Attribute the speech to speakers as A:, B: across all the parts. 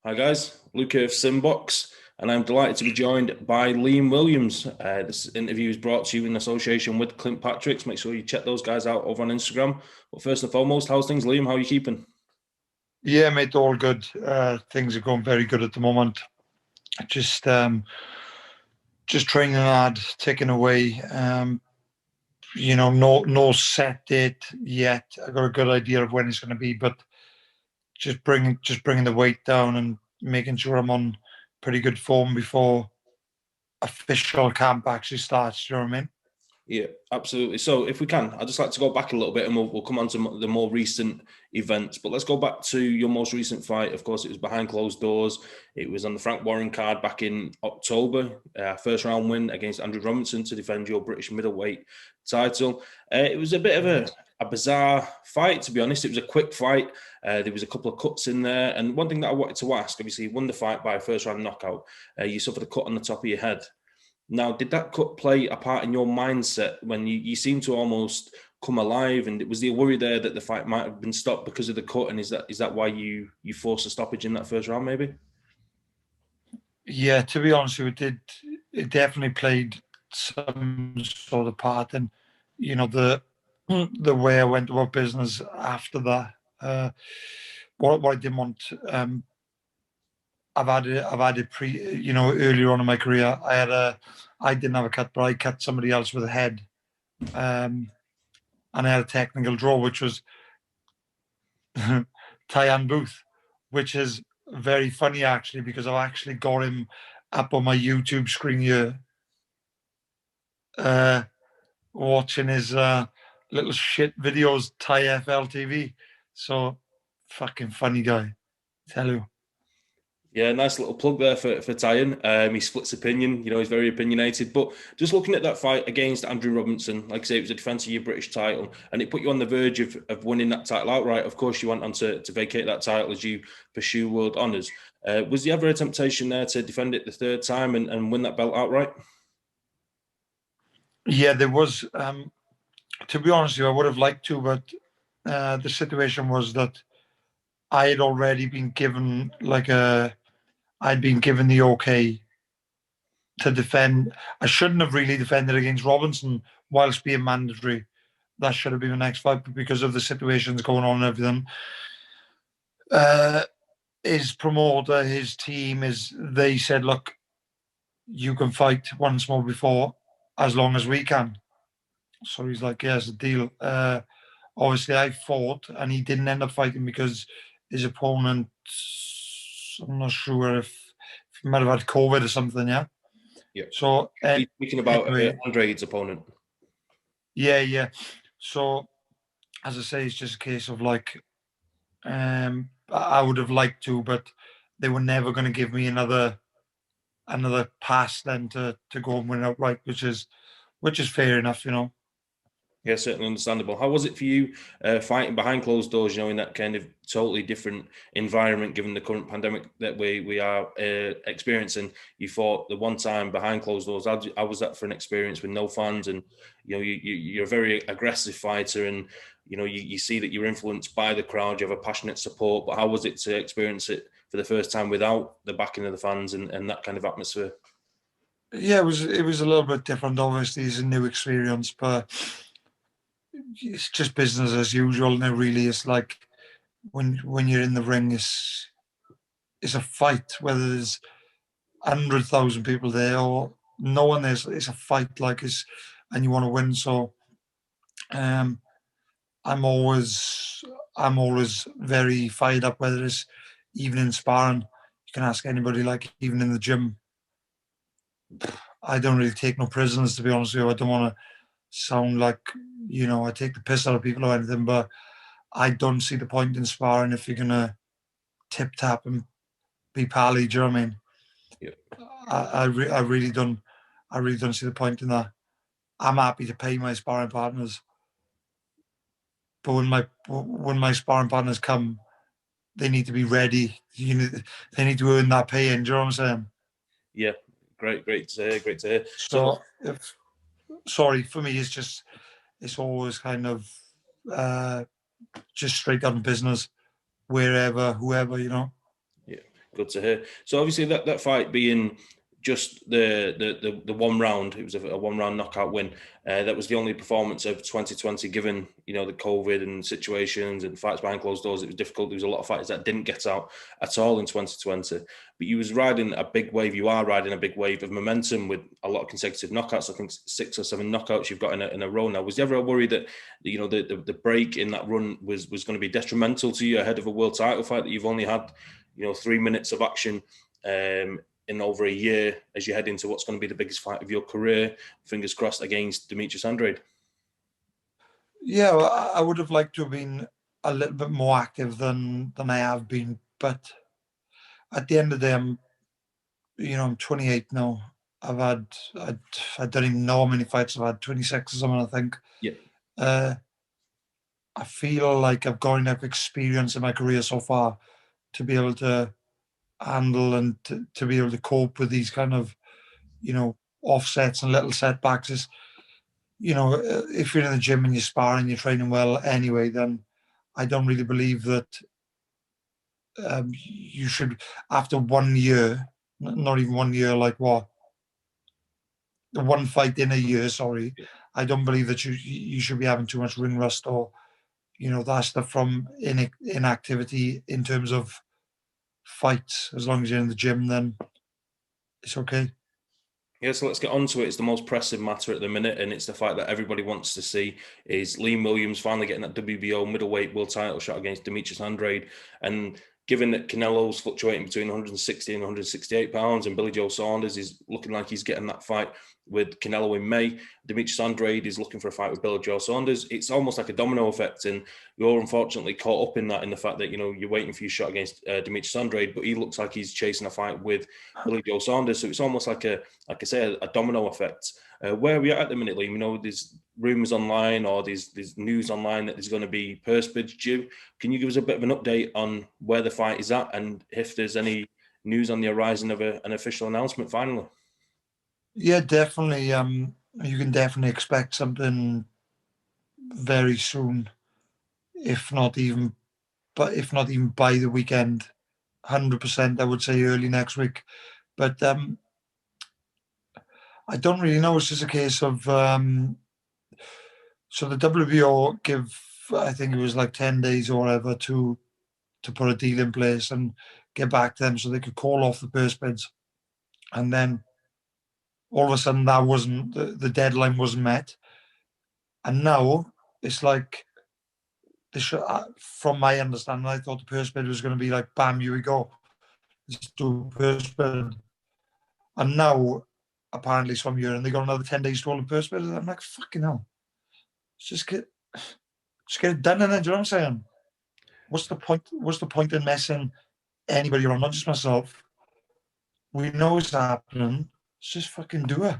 A: Hi guys, Luke here of SimBoxx, and I'm delighted to be joined by Liam Willaims. This interview is brought to you in association with Clint Patrick's. Make sure you check those guys out over on Instagram. But first and foremost, how's things, Liam? How are you keeping?
B: Yeah, mate, all good. Things are going very good at the moment. Just just training hard, taking away. No set date yet. I got a good idea of when it's going to be, but just bringing the weight down and making sure I'm on pretty good form before official camp actually starts. You know what I mean?
A: Yeah, absolutely. So, if we can, I'd just like to go back a little bit and we'll come on to the more recent events. But let's go back to your most recent fight. Of course, it was behind closed doors. It was on the Frank Warren card back in October. First round win against Andrew Robinson to defend your British middleweight title. It was a bit of a bizarre fight, to be honest. It was a quick fight. There was a couple of cuts in there. And one thing that I wanted to ask, obviously, you won the fight by a first round knockout. You suffered a cut on the top of your head. Now, did that cut play a part in your mindset when you seem to almost come alive? And was there a worry there that the fight might have been stopped because of the cut? And is that why you forced a stoppage in that first round, maybe?
B: Yeah, to be honest with you, it did. It definitely played some sort of part, and the way I went about business after that. What I didn't want. I've had it earlier on in my career. I didn't have a cut, but I cut somebody else with a head, um, and I had a technical draw, which was Tyann Booth, which is very funny actually because I've actually got him up on my YouTube screen here, uh, watching his little shit videos, Thai FLTV. So fucking funny guy, tell you.
A: Yeah, nice little plug there for Tyan. He splits opinion. He's very opinionated. But just looking at that fight against Andrew Robinson, like I say, it was a defense of your British title, and it put you on the verge of winning that title outright. Of course, you went on to vacate that title as you pursue world honours. Was there ever a temptation there to defend it the third time and win that belt outright?
B: Yeah, there was. To be honest with you, I would have liked to, but the situation was that I had already been given I'd been given the okay to defend. I shouldn't have really defended against Robinson whilst being mandatory. That should have been the next fight, but because of the situations going on and everything, uh, his promoter, his team, they said, look, you can fight once more before, as long as we can. So he's like, yeah, it's a deal. Obviously, I fought, and he didn't end up fighting because his opponent, I'm not sure if he might have had COVID or something. Yeah.
A: Yeah.
B: So
A: Speaking about
B: anyway,
A: Andrade's opponent.
B: yeah, yeah. So as I say, it's just a case of like, I would have liked to, but they were never going to give me another pass then to go and win outright, which is fair enough, you know.
A: Yeah, certainly understandable. How was it for you fighting behind closed doors, in that kind of totally different environment, given the current pandemic that we are experiencing? You fought the one time behind closed doors. How was that for an experience with no fans? And, you're a very aggressive fighter and, you see that you're influenced by the crowd. You have a passionate support. But how was it to experience it for the first time without the backing of the fans and that kind of atmosphere?
B: Yeah, it was a little bit different. Obviously, it's a new experience, but it's just business as usual. And it really is like when you're in the ring, it's a fight. Whether there's 100,000 people there or no one is, it's a fight. And you want to win. So um, I'm always I'm always very fired up. Whether it's even in sparring, you can ask anybody. Like even in the gym, I don't really take no prisoners. To be honest with you, I don't want to sound like I take the piss out of people or anything, but I don't see the point in sparring if you're gonna tip tap and be pally. Do you know what I mean?
A: Yeah.
B: I really don't. I really don't see the point in that. I'm happy to pay my sparring partners, but when my sparring partners come, they need to be ready. They need to earn that pay in. Do you know what I'm saying?
A: Yeah, great to hear. Great to hear. So,
B: So, if sorry for me, it's always kind of uh, just straight down business, wherever, whoever.
A: yeah. Good to hear. So obviously that fight being just the one round, it was a 1 round knockout win. That was the only performance of 2020, given the COVID and situations and fights behind closed doors. It was difficult. There was a lot of fighters that didn't get out at all in 2020. But you was riding a big wave. You are riding a big wave of momentum with a lot of consecutive knockouts. I think 6 or 7 knockouts you've got in a row now. Was there ever a worry that the break in that run was going to be detrimental to you ahead of a world title fight that you've only had 3 minutes of action in over a year as you head into what's going to be the biggest fight of your career, fingers crossed, against Demetrius Andrade?
B: Yeah, well, I would have liked to have been a little bit more active than I have been, but at the end of the day, I'm 28 now. I don't even know how many fights I've had, 26 or something, I think.
A: Yeah.
B: I feel like I've got enough experience in my career so far to be able to handle and to be able to cope with these kind of, offsets and little setbacks. If you're in the gym and you're sparring, you're training well anyway, then I don't really believe that you should, after 1 year, not even 1 year, like what? The one fight in a year, sorry.
A: Yeah.
B: I don't believe that you should be having too much ring rust or, that stuff from inactivity in terms of fights. As long as you're in the gym, then it's okay.
A: Yeah, so let's get on to it. It's the most pressing matter at the minute, and it's the fight that everybody wants to see is Liam Willaims finally getting that WBO middleweight world title shot against Demetrius Andrade. And given that Canelo's fluctuating between 160 and 168 pounds, and Billy Joe Saunders is looking like he's getting that fight with Canelo in May, Demetrius Andrade is looking for a fight with Billy Joe Saunders. It's almost like a domino effect, and you're unfortunately caught up in that, in the fact that you're waiting for your shot against Demetrius Andrade, but he looks like he's chasing a fight with Billy Joe Saunders. So it's almost like a domino effect. Where are we at the minute, Liam? There's rumours online, or there's news online that there's going to be purse bids due. Can you give us a bit of an update on where the fight is at, and if there's any news on the horizon of an official announcement finally?
B: Yeah, definitely. You can definitely expect something very soon, if not even by the weekend. 100%, I would say early next week. But I don't really know. It's just a case of so the WBO give, I think it was like 10 days or whatever to put a deal in place and get back to them so they could call off the purse bids. And then all of a sudden that wasn't, the deadline wasn't met. And now it's like, from my understanding, I thought the purse bid was going to be like, bam, here we go. Let's do a purse bid. And now, apparently, it's from here, and they got another 10 days to hold the purse bid. I'm like, fucking hell. Just get it done, and then, do you know what I'm saying? What's the point? What's the point in messing anybody around? Not just myself. We know it's happening. Let's just fucking do it.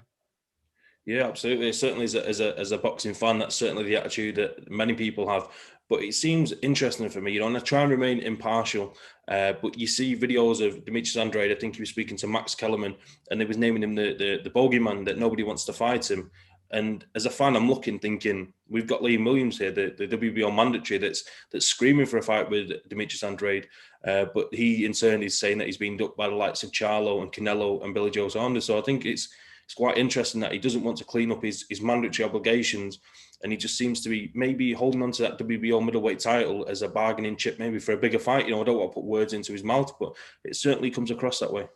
A: Yeah, absolutely. Certainly, as a boxing fan, that's certainly the attitude that many people have. But it seems interesting for me, and I try and remain impartial. But you see videos of Demetrius Andrade. I think he was speaking to Max Kellerman, and they was naming him the bogeyman, that nobody wants to fight him. And as a fan, I'm looking, thinking, we've got Liam Willaims here, the WBO mandatory, that's screaming for a fight with Demetrius Andrade. But he, in turn, is saying that he's been ducked by the likes of Charlo and Canelo and Billy Joe Saunders. So I think it's quite interesting that he doesn't want to clean up his mandatory obligations, and he just seems to be maybe holding on to that WBO middleweight title as a bargaining chip, maybe for a bigger fight. I don't want to put words into his mouth, but it certainly comes across that way.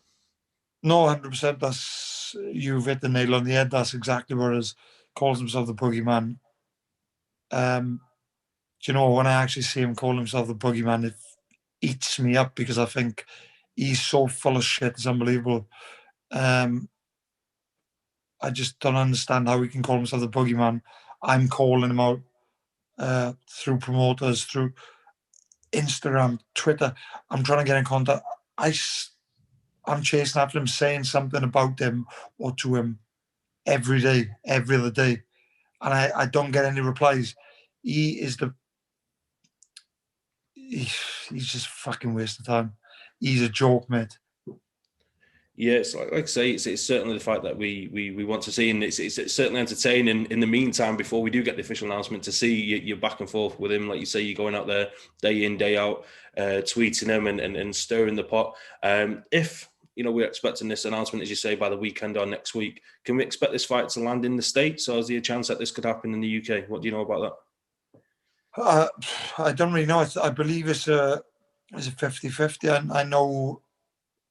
B: No, 100%. You've hit the nail on the head. That's exactly what it is. Calls himself the boogeyman. Do you know, when I actually see him call himself the boogeyman, it eats me up, because I think he's so full of shit. It's unbelievable. I just don't understand how he can call himself the boogeyman. I'm calling him out through promoters, through Instagram, Twitter. I'm trying to get in contact. I'm chasing after him, saying something about him or to him every day, every other day, and I don't get any replies. He's just fucking waste of time. He's a joke, mate.
A: Yeah, it's like I say, it's certainly the fight that we want to see, and it's certainly entertaining. In the meantime, before we do get the official announcement, to see you back and forth with him, like you say, you're going out there day in day out, tweeting him and stirring the pot. If we're expecting this announcement, as you say, by the weekend or next week, can we expect this fight to land in the States, or is there a chance that this could happen in the UK? What do you know about that?
B: I don't really know. I believe it's a 50-50. I know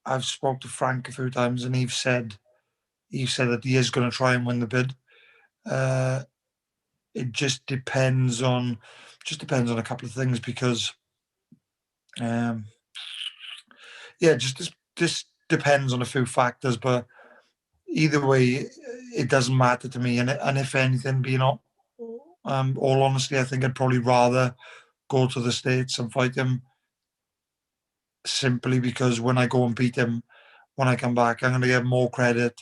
B: I've spoke to Frank a few times, and he said that he is going to try and win the bid. It just depends on a couple of things because, just depends on a few factors. But either way, it doesn't matter to me. And if anything, all honesty, I think I'd probably rather go to the States and fight him, simply because when I go and beat him, when I come back, I'm going to get more credit.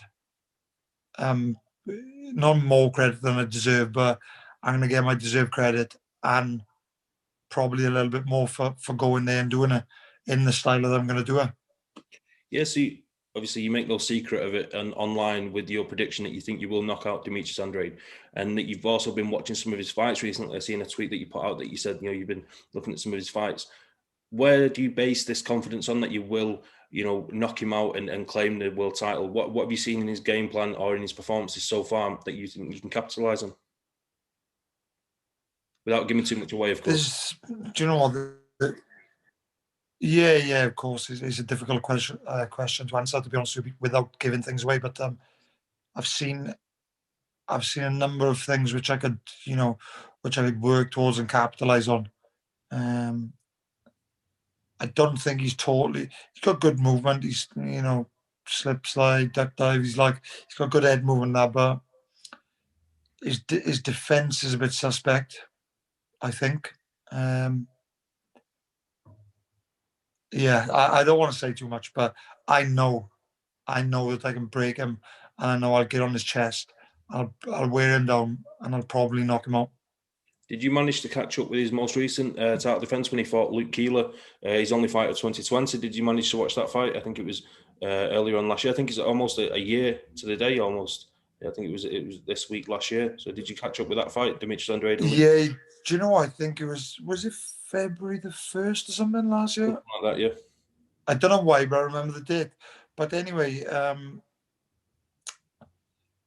B: Not more credit than I deserve, but I'm going to get my deserved credit, and probably a little bit more for going there and doing it in the style that I'm going to do it.
A: Yeah, so obviously you make no secret of it, and online with your prediction that you think you will knock out Demetrius Andrade, and that you've also been watching some of his fights recently. I've seen a tweet that you put out that you said you've been looking at some of his fights. Where do you base this confidence on that you will knock him out and claim the world title? What have you seen in his game plan or in his performances so far that you think you can capitalize on, without giving too much away, of course?
B: Do you know what? Yeah, of course. It's a difficult question to answer, to be honest with you, without giving things away. But I've seen a number of things which I could work towards and capitalize on. I don't think he's got good movement. He's slip, slide, duck dive. He's got good head movement there, but his defense is a bit suspect, I think. Yeah, I don't want to say too much, but I know that I can break him, and I know I'll get on his chest. I'll wear him down, and I'll probably knock him out.
A: Did you manage to catch up with his most recent title defense when he fought Luke Keeler? His only fight of 2020. Did you manage to watch that fight? I think it was earlier on last year. I think it's almost a year to the day almost. I think it was this week last year. So did you catch up with that fight, Demetrius Andrade?
B: Yeah, do you know? I think it was it February the 1st or something last year?
A: Something like that, yeah.
B: I don't know why, but I remember the date. But anyway,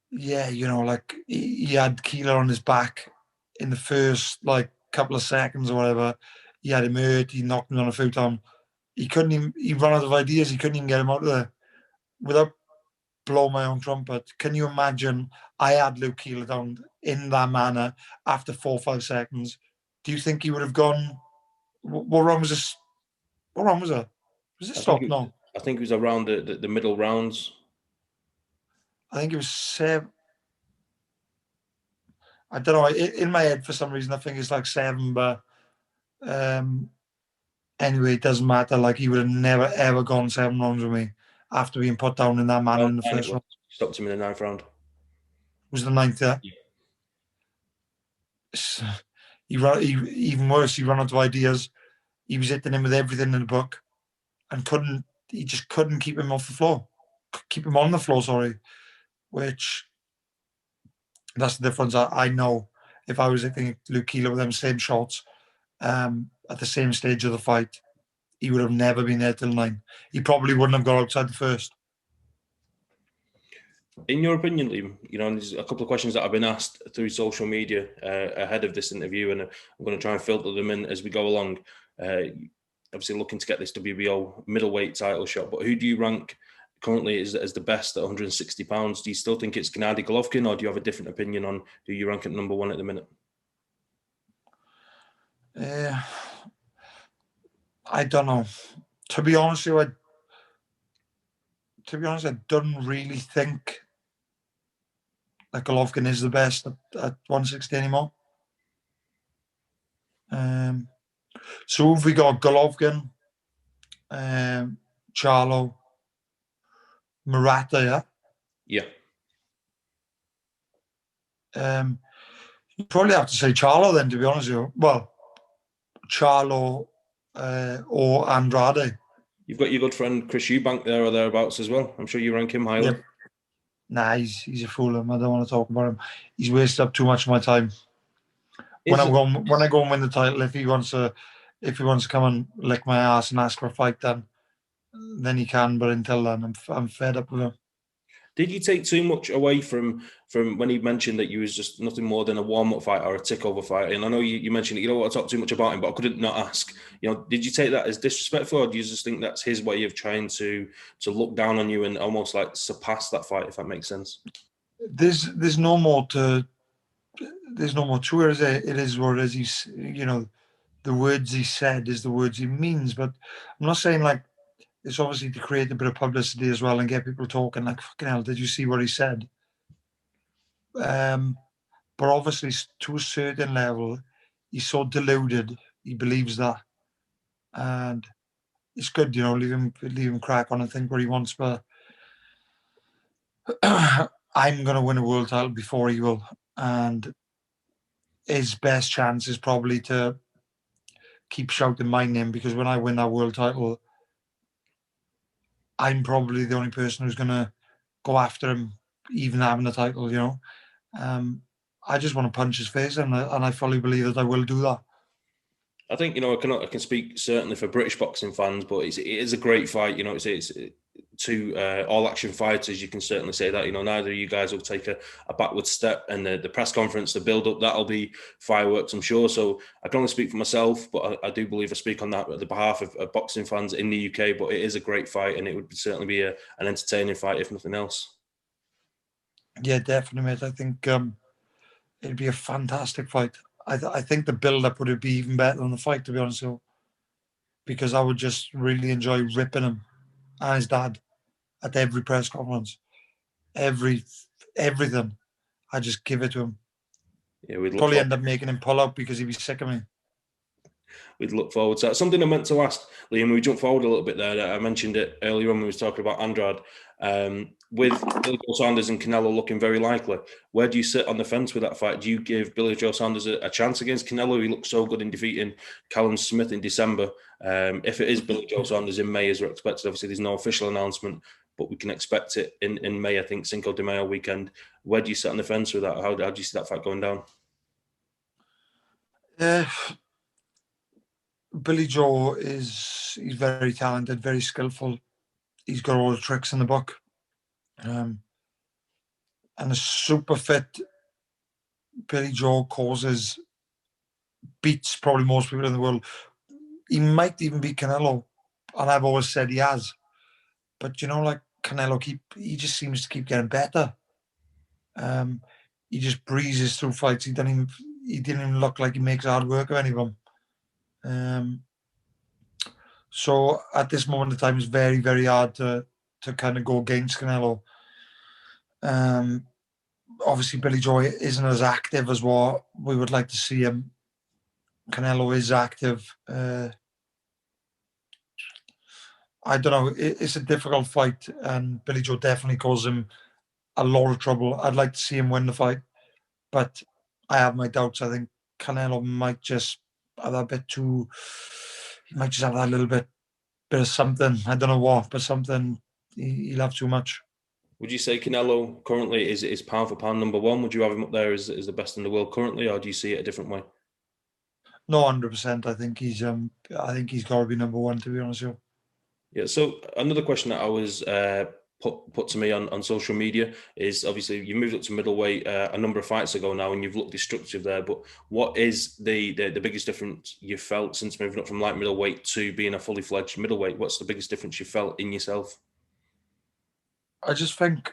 B: yeah, he had Keeler on his back in the first couple of seconds or whatever. He had him hurt. He knocked him on a futon. He couldn't even. He ran out of ideas. He couldn't even get him out of there without blowing my own trumpet. Can you imagine? I had Luke Keeler down in that manner after 4 or 5 seconds. Do you think he would have gone? What round was this? What round was it? Was it stopped? No.
A: I think it was around the middle rounds.
B: I think it was 7. I don't know. In my head, for some reason, I think it's 7. But anyway, it doesn't matter. He would have never ever gone 7 rounds with me after being put down in that manner in the first round.
A: Stopped him in the 9th round.
B: Was the 9th? Yeah. Even worse. He ran out of ideas. He was hitting him with everything in the book, and he just couldn't keep him off the floor. Keep him on the floor. Sorry. Which, that's the difference. I know if I was hitting Luke Keeler with them same shots at the same stage of the fight, he would have never been there till 9. He probably wouldn't have got outside the first.
A: In your opinion, Liam, there's a couple of questions that I've been asked through social media ahead of this interview, and I'm going to try and filter them in as we go along. Obviously, looking to get this WBO middleweight title shot, but who do you rank currently as the best at 160 pounds? Do you still think it's Gennady Golovkin, or do you have a different opinion on who you rank at number 1 at the minute?
B: I don't know. To be honest with you, I don't really think that Golovkin is the best at 160 anymore. So if we got Golovkin, Charlo, Murata,
A: yeah.
B: You probably have to say Charlo then, to be honest with you. Well, Charlo or Andrade.
A: You've got your good friend Chris Eubank there or thereabouts as well. I'm sure you rank him highly.
B: Yep. Nah, he's a fool. I don't want to talk about him. He's wasted up too much of my time. When I go and win the title, if he wants to come and lick my ass and ask for a fight, then he can. But until then, I'm fed up with him.
A: Did you take too much away from when he mentioned that you was just nothing more than a warm-up fight or a tick-over fight? And I know you mentioned that you don't want to talk too much about him, but I couldn't not ask. Did you take that as disrespectful, or do you just think that's his way of trying to look down on you and almost like surpass that fight, if that makes sense?
B: There's no more to it. It is what it is. He's, the words he said is the words he means. But I'm not saying like it's obviously to create a bit of publicity as well and get people talking like, fucking hell, did you see what he said? But obviously to a certain level, he's so deluded, he believes that. And it's good, leave him crack on and think what he wants. But I'm going to win a world title before he will. And his best chance is probably to keep shouting my name, because when I win that world title, I'm probably the only person who's going to go after him, even having the title, I just want to punch his face, and I fully believe that I will do that.
A: I think, I can speak certainly for British boxing fans, but it is a great fight. It's two all-action fighters. You can certainly say that. Neither of you guys will take a backward step, and the press conference, the build-up, that'll be fireworks, I'm sure. So I can only speak for myself, but I do believe I speak on that at the behalf of boxing fans in the UK. But it is a great fight, and it would certainly be an entertaining fight, if nothing else.
B: Yeah, definitely, mate. I think it'd be a fantastic fight. I think the build-up would be even better than the fight, to be honest with you, because I would just really enjoy ripping him and his dad at every press conference, everything. I just give it to him.
A: Yeah, we'd
B: probably end up making him pull out because he'd be sick of me.
A: We'd look forward to that. Something I meant to ask, Liam, we jumped forward a little bit there. I mentioned it earlier on when we was talking about Andrade. With Billy Joe Saunders and Canelo looking very likely, where do you sit on the fence with that fight? Do you give Billy Joe Saunders a chance against Canelo? He looked so good in defeating Callum Smith in December. If it is Billy Joe Saunders in May, as we're expected, obviously there's no official announcement, but we can expect it in May, I think, Cinco de Mayo weekend. Where do you sit on the fence with that? How do you see that fight going down?
B: Billy Joe he's very talented, very skillful. He's got all the tricks in the book. And a super fit Billy Joe beats probably most people in the world. He might even beat Canelo, and I've always said he has. But like Canelo, he just seems to keep getting better. He just breezes through fights. He didn't even look like he makes hard work of any of them. So at this moment in time, it's very, very hard to kind of go against Canelo. Obviously, Billy Joe isn't as active as what we would like to see him. Canelo is active. I don't know. It's a difficult fight, and Billy Joe definitely causes him a lot of trouble. I'd like to see him win the fight, but I have my doubts. I think Canelo might just have that bit too. He might just have that little bit of something. I don't know what, but something. He'll have too much.
A: Would you say Canelo currently is pound for pound number one? Would you have him up there as the best in the world currently, or do you see it a different way?
B: No, 100%. I think he's got to be number one, to be honest with you.
A: Yeah. So another question that I was put to me on social media is, obviously you moved up to middleweight a number of fights ago now, and you've looked destructive there. But what is the biggest difference you felt since moving up from light middleweight to being a fully fledged middleweight? What's the biggest difference you felt in yourself?
B: I just think,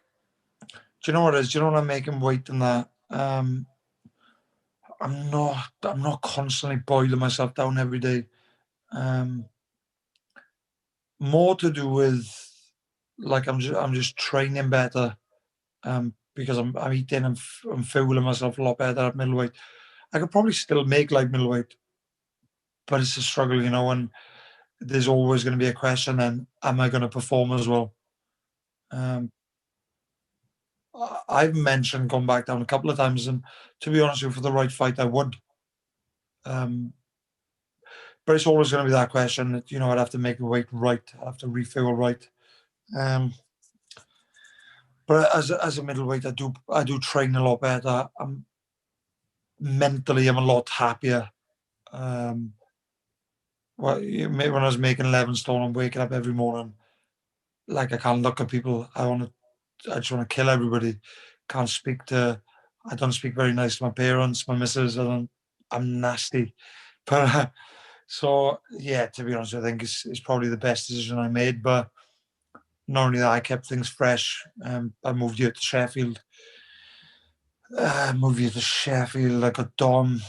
B: do you know what it is? Do you know what I'm making weight in that? I'm not constantly boiling myself down every day. More to do with, like, I'm just training better. Because I'm eating and I'm fueling myself a lot better at middleweight. I could probably still make like middleweight, but it's a struggle, and there's always going to be a question then, am I going to perform as well? I've mentioned going back down a couple of times, and to be honest with you, for the right fight, I would. but it's always going to be that question that, I'd have to make the weight right. I have to refill right. But as a middleweight, I do train a lot better. Mentally, I'm a lot happier. Well, when I was making 11 stone, I'm waking up every morning like I can't look at people. I just want to kill everybody. Can't speak to. I don't speak very nice to my parents, my missus. I'm nasty. But so yeah, to be honest, I think it's probably the best decision I made. But not only that, I kept things fresh. I moved here to Sheffield. I got Dom.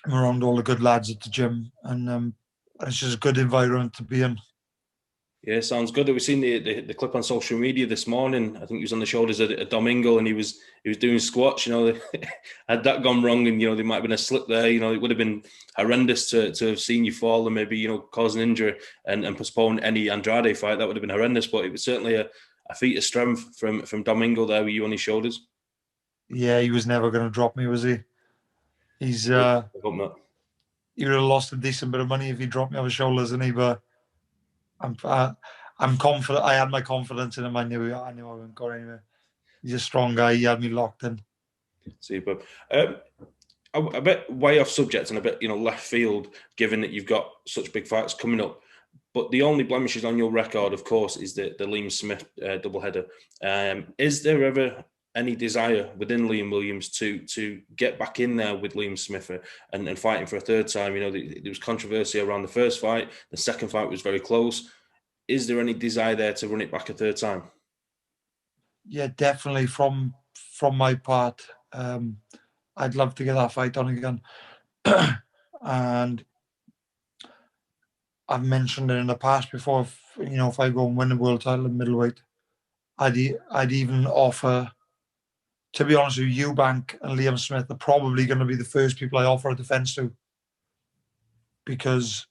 B: I'm around all the good lads at the gym, and it's just a good environment to be in.
A: Yeah, sounds good. We've seen the clip on social media this morning. I think he was on the shoulders of Domingo, and he was doing squats. Had that gone wrong, and there might have been a slip there. It would have been horrendous to have seen you fall and maybe cause an injury and postpone any Andrade fight. That would have been horrendous. But it was certainly a feat of strength from Domingo there with you on his shoulders.
B: Yeah, he was never going to drop me, was he? He's
A: I hope not.
B: He would have lost a decent bit of money if he dropped me off his shoulders, and he. But I'm confident. I had my confidence in him. I knew I wouldn't go anywhere. He's a strong guy. He had me locked in.
A: Super. A bit way off subject and a bit left field, given that you've got such big fights coming up. But the only blemishes on your record, of course, is the Liam Smith doubleheader. Is there ever any desire within Liam Willaims to get back in there with Liam Smith and fighting for a third time? There was controversy around the first fight. The second fight was very close. Is there any desire there to run it back a third time?
B: Yeah, definitely. From my part, I'd love to get that fight on again. And I've mentioned it in the past before. If I go and win the world title in middleweight, I'd even offer. To be honest with you, Eubank and Liam Smith are probably going to be the first people I offer a defense to, because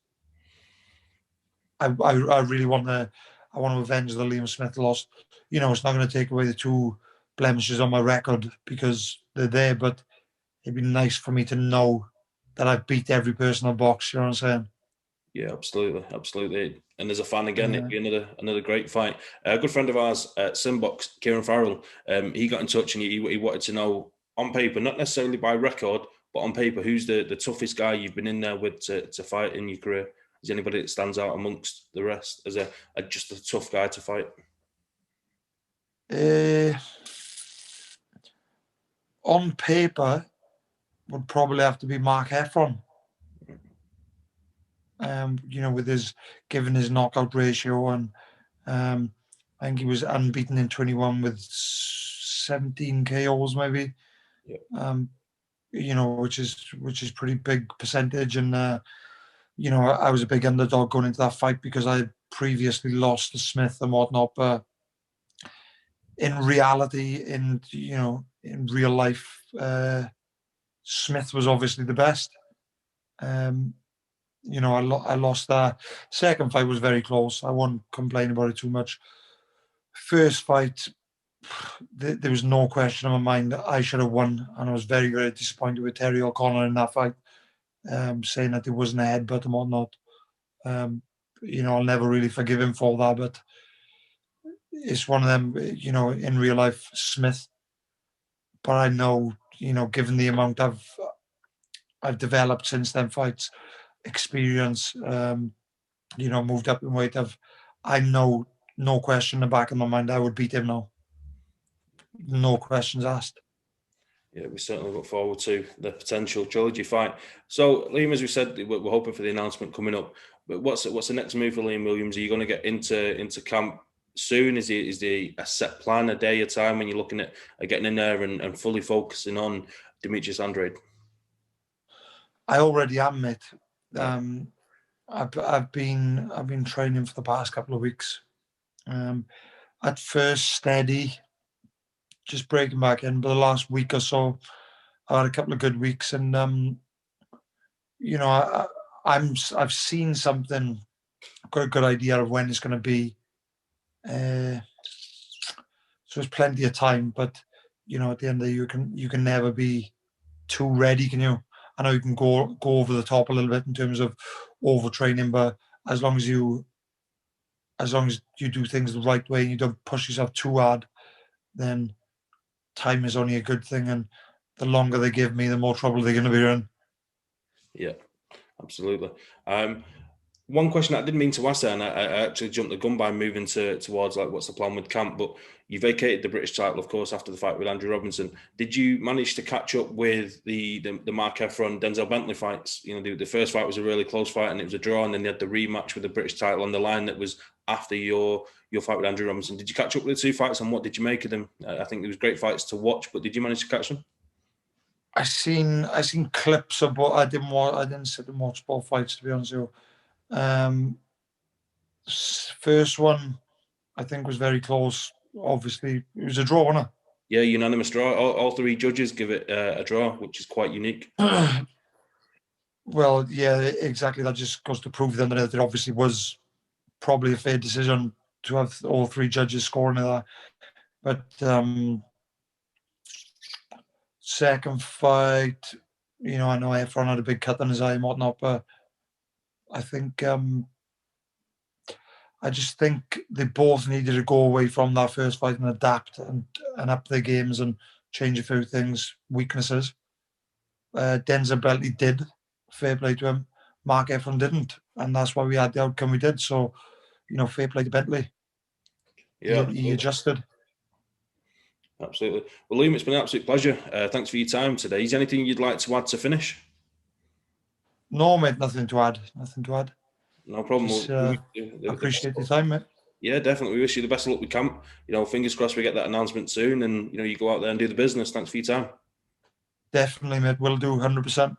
B: I really want to. I want to avenge the Liam Smith loss. It's not going to take away the two blemishes on my record because they're there, but it'd be nice for me to know that I've beat every person in box. You know what I'm saying?
A: Yeah, absolutely. And as a fan, again, it'd
B: Yeah.
A: be another great fight. A good friend of ours, SimBoxx, Kieran Farrell, he got in touch and he wanted to know on paper, not necessarily by record, but on paper, who's the toughest guy you've been in there with to fight in your career? Is there anybody that stands out amongst the rest as just a tough guy to fight?
B: On paper, would probably have to be Mark Heffron. With given his knockout ratio, and I think he was unbeaten in 21 with 17 KOs maybe.
A: Yeah.
B: Which is pretty big percentage, and I was a big underdog going into that fight because I had previously lost to Smith and whatnot, but in reality, in real life, Smith was obviously the best. I lost that. Second fight was very close. I won't complain about it too much. First fight, there was no question in my mind that I should have won, and I was very, very disappointed with Terry O'Connor in that fight, saying that there wasn't a headbutt and whatnot. I'll never really forgive him for that, but it's one of them, in real life, Smith. But I know, given the amount I've developed since then fights, experience, moved up in weight. I know, no question in the back of my mind, I would beat him now. No questions asked.
A: Yeah, we certainly look forward to the potential trilogy fight. So, Liam, as we said, we're hoping for the announcement coming up. But what's the next move for Liam Willaims? Are you going to get into camp soon? Is there a set plan, a day, a time when you're looking at getting in there and fully focusing on Demetrius Andrade?
B: I already am, mate. I've been training for the past couple of weeks. At first steady, just breaking back in, but the last week or so, I had a couple of good weeks, and I've seen something, got a good idea of when it's going to be. So there's plenty of time, but at the end of the day, you can never be too ready, can you? I know you can go over the top a little bit in terms of overtraining, but as long as you do things the right way and you don't push yourself too hard, then time is only a good thing. And the longer they give me, the more trouble they're going to be in.
A: Yeah, absolutely. One question I didn't mean to ask there, and I actually jumped the gun by moving towards like what's the plan with camp, but you vacated the British title, of course, after the fight with Andrew Robinson. Did you manage to catch up with the Mark Efron Denzel Bentley fights? You know, the first fight was a really close fight and it was a draw, and then they had the rematch with the British title on the line that was after your fight with Andrew Robinson. Did you catch up with the two fights, and what did you make of them? I think it was great fights to watch, but did you manage to catch them?
B: I seen clips of, but I didn't sit and watch both fights, to be honest with you. First one, I think, was very close. Obviously, it was a draw, wasn't it?
A: Yeah, unanimous draw. All three judges give it a draw, which is quite unique.
B: Well, yeah, exactly. That just goes to prove then that it obviously was probably a fair decision to have all three judges scoring that. But second fight, I know Efron had a big cut on his eye and whatnot, but I think I just think they both needed to go away from that first fight and adapt and up their games and change a few things, weaknesses. Denzel Bentley did, fair play to him. Mark Efron didn't, and that's why we had the outcome we did. So, fair play to Bentley.
A: Yeah,
B: he adjusted.
A: Absolutely. Well, Liam, it's been an absolute pleasure. Thanks for your time today. Is there anything you'd like to add to finish?
B: No, mate, nothing to add. Nothing to add.
A: No problem.
B: Just, appreciate your time, mate.
A: Yeah, definitely. We wish you the best of luck with camp. Fingers crossed we get that announcement soon, and you go out there and do the business. Thanks for your time.
B: Definitely, mate. Will do, 100%.